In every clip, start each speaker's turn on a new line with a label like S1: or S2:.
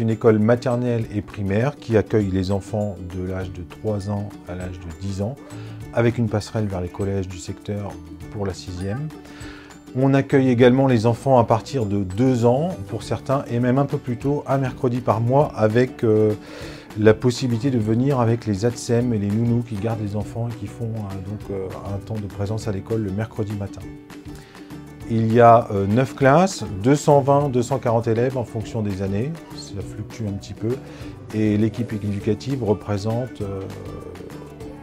S1: une école maternelle et primaire qui accueille les enfants de l'âge de 3 ans à l'âge de 10 ans, avec une passerelle vers les collèges du secteur pour la 6e. On accueille également les enfants à partir de 2 ans pour certains, et même un peu plus tôt, un mercredi par mois, avec la possibilité de venir avec les ATSEM et les nounous qui gardent les enfants et qui font un temps de présence à l'école le mercredi matin. Il y a 9 classes, 220, 240 élèves en fonction des années, ça fluctue un petit peu, et l'équipe éducative représente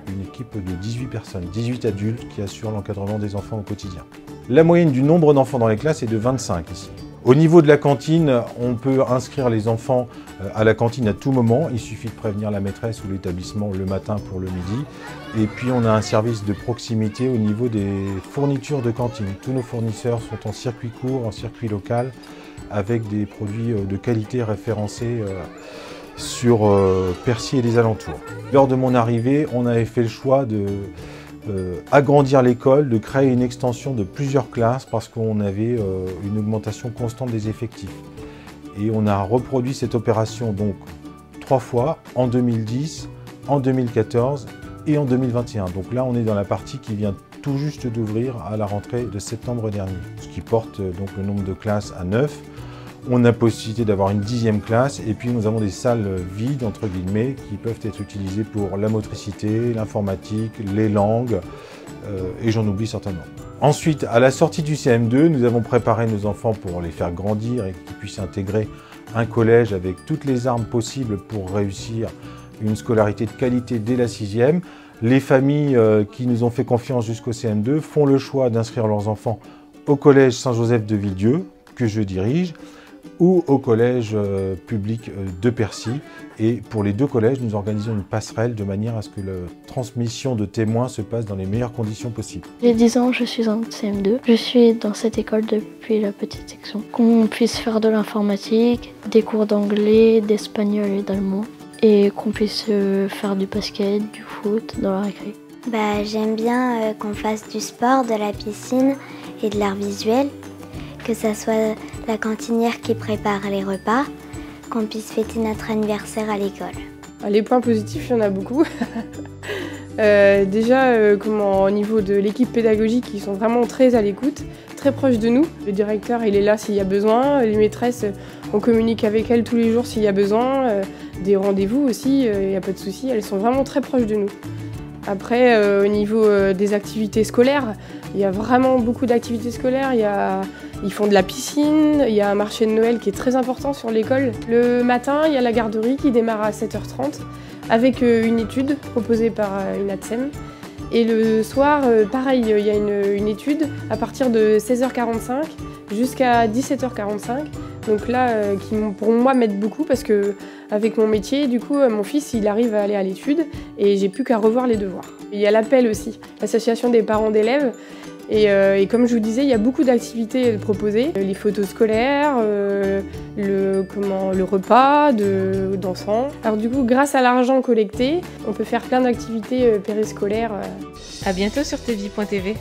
S1: une équipe de 18 personnes, 18 adultes qui assurent l'encadrement des enfants au quotidien. La moyenne du nombre d'enfants dans les classes est de 25 ici. Au niveau de la cantine, on peut inscrire les enfants à la cantine à tout moment. Il suffit de prévenir la maîtresse ou l'établissement le matin pour le midi. Et puis on a un service de proximité au niveau des fournitures de cantine. Tous nos fournisseurs sont en circuit court, en circuit local, avec des produits de qualité référencés sur Percy et les alentours. Lors de mon arrivée, on avait fait le choix de agrandir l'école, de créer une extension de plusieurs classes parce qu'on avait une augmentation constante des effectifs. Et on a reproduit cette opération donc 3 fois, en 2010, en 2014 et en 2021. Donc là, on est dans la partie qui vient tout juste d'ouvrir à la rentrée de septembre dernier, ce qui porte donc le nombre de classes à 9. On a possibilité d'avoir une 10e classe et puis nous avons des salles vides, entre guillemets, qui peuvent être utilisées pour la motricité, l'informatique, les langues et j'en oublie certainement. Ensuite, à la sortie du CM2, nous avons préparé nos enfants pour les faire grandir et qu'ils puissent intégrer un collège avec toutes les armes possibles pour réussir une scolarité de qualité dès la 6e. Les familles qui nous ont fait confiance jusqu'au CM2 font le choix d'inscrire leurs enfants au collège Saint-Joseph de Villedieu, que je dirige, ou au collège public de Percy. Et pour les 2 collèges, nous organisons une passerelle de manière à ce que la transmission de témoins se passe dans les meilleures conditions possibles.
S2: J'ai 10 ans, je suis en CM2. Je suis dans cette école depuis la petite section. Qu'on puisse faire de l'informatique, des cours d'anglais, d'espagnol et d'allemand. Et qu'on puisse faire du basket, du foot dans la récré.
S3: J'aime bien qu'on fasse du sport, de la piscine et de l'art visuel. Que ça soit la cantinière qui prépare les repas, qu'on puisse fêter notre anniversaire à l'école.
S4: Les points positifs, il y en a beaucoup. Déjà, au niveau de l'équipe pédagogique, ils sont vraiment très à l'écoute, très proches de nous. Le directeur, il est là s'il y a besoin. Les maîtresses, on communique avec elles tous les jours s'il y a besoin. Des rendez-vous aussi, il n'y a pas de souci. Elles sont vraiment très proches de nous. Après, au niveau des activités scolaires, il y a vraiment beaucoup d'activités scolaires. Ils font de la piscine, il y a un marché de Noël qui est très important sur l'école. Le matin, il y a la garderie qui démarre à 7h30 avec une étude proposée par une ATSEM. Et le soir, pareil, il y a une étude à partir de 16h45 jusqu'à 17h45. Donc là, qui pour moi m'aide beaucoup parce que avec mon métier, du coup, mon fils, il arrive à aller à l'étude et j'ai plus qu'à revoir les devoirs. Il y a l'appel aussi, l'association des parents d'élèves. Et comme je vous disais, il y a beaucoup d'activités proposées. Les photos scolaires, le repas d'enfants. Alors du coup, grâce à l'argent collecté, on peut faire plein d'activités périscolaires.
S5: À bientôt sur tvie.tv.